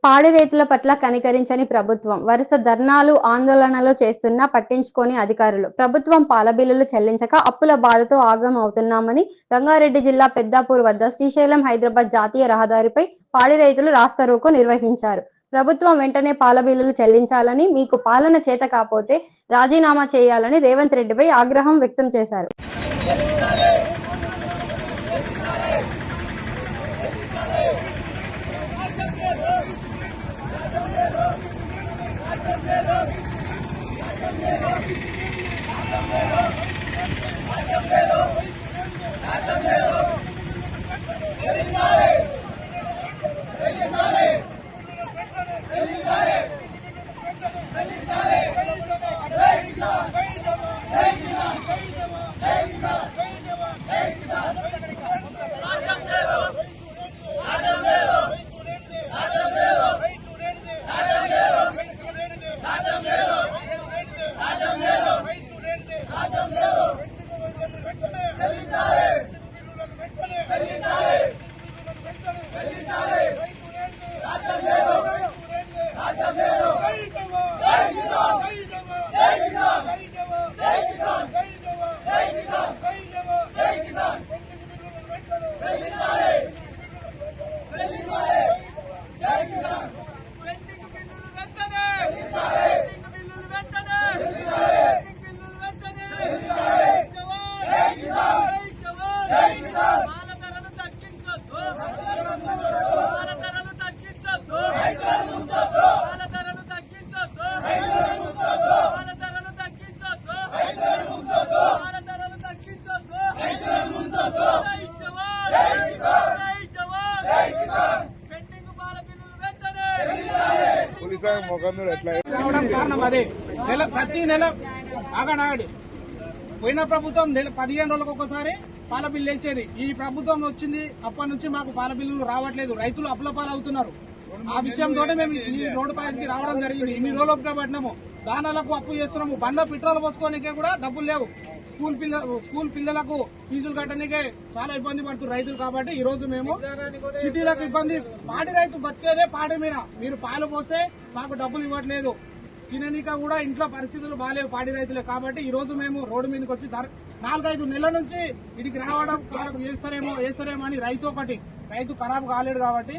పాడి రైతుల పట్ల కనికరించని ప్రభుత్వం. వరుస ధర్నాలు, ఆందోళనలు చేస్తున్నా పట్టించుకోని అధికారులు. ప్రభుత్వం పాల బిల్లులు చెల్లించక అప్పుల బాధతో ఆగమవుతున్నామని రంగారెడ్డి జిల్లా పెద్దాపూర్ వద్ద శ్రీశైలం హైదరాబాద్ జాతీయ రహదారిపై పాడి రైతులు రాస్తారోకో నిర్వహించారు. ప్రభుత్వం వెంటనే పాల బిల్లులు చెల్లించాలని, మీకు పాలన చేత కాపోతే రాజీనామా చేయాలని రేవంత్ రెడ్డిపై ఆగ్రహం వ్యక్తం చేశారు. కారణం అదే ప్రతి నెల ఆగనాడి పోయిన ప్రభుత్వం 15 రోజులకు ఒకసారి పాల బిల్లు వేసేది. ఈ ప్రభుత్వం వచ్చింది అప్పటి నుంచి మాకు పాల బిల్లులు రావట్లేదు. రైతులు అప్పుల పాలవుతున్నారు. ఆ విషయంతోనే మేము ఈ రోడ్డు పైకి రావడం జరిగింది. ఇన్ని రోజులు పట్టినాము, దానాలకు అప్పు చేస్తున్నాము, బండ్లో పెట్రోల్ పోసుకోనికే కూడా డబ్బులు లేవు. స్కూల్ పిల్లలకు ఫీజులు కట్టడానికే చాలా ఇబ్బంది పడుతున్నారు రైతులు. కాబట్టి ఈ రోజు మేము సిటీలకు ఇబ్బంది. పాడి రైతు బతికేదే పాడి మీద. మీరు పాలు పోస్తే మాకు డబ్బులు ఇవ్వట్లేదు, తిననీక కూడా ఇంట్లో పరిస్థితులు బాగాలేవు పాడి రైతులే. కాబట్టి ఈ రోజు మేము రోడ్డు మీదకి వచ్చి 4-5 నెలల నుంచి ఇడికి రావడం వేస్తారేమో అని రైతు ఖరాబ్ కాలేడు. కాబట్టి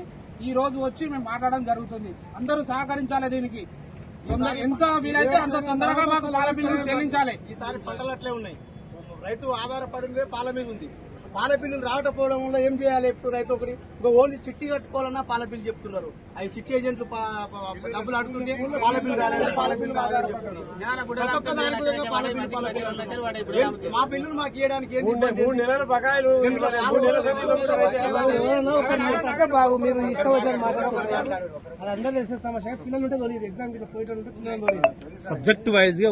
ఈ రోజు వచ్చి మేము మాట్లాడడం జరుగుతుంది. అందరూ సహకరించాలి. దీనికి ఎంత వీలైతే అంత తొందరగా మాకు పాల బిల్లులు చెల్లించాలి. ఈసారి పంటలు అట్లే ఉన్నాయి. రైతు ఆధారపడిందే పాల మీద ఉంది. పాల బిల్లులు రావకపోవడం వల్ల ఏం చేయాలి? ఇప్పుడు రైతు ఒకటి ఓన్లీ చిట్టి కట్టుకోవాలన్నా పాల బిల్లు చెప్తున్నారు. అవి చిట్టి ఏజెంట్లు డబ్బులు అడుగుతుంది, పాల బిల్లు రాలేదు, పాల బిల్లు రాలేదు చెప్తున్నారు. మా బిల్లులు మాకు ఇవ్వడానికి బాగు మీరు ఇష్టం వచ్చారు మాట్లాడుతున్నారు. అది అందరూ తెలిసిన సమస్య. పిల్లలు ఉంటే ఎగ్జామ్ పోయేటప్పుడు పిల్లలు సబ్జెక్ట్ వైజ్ గా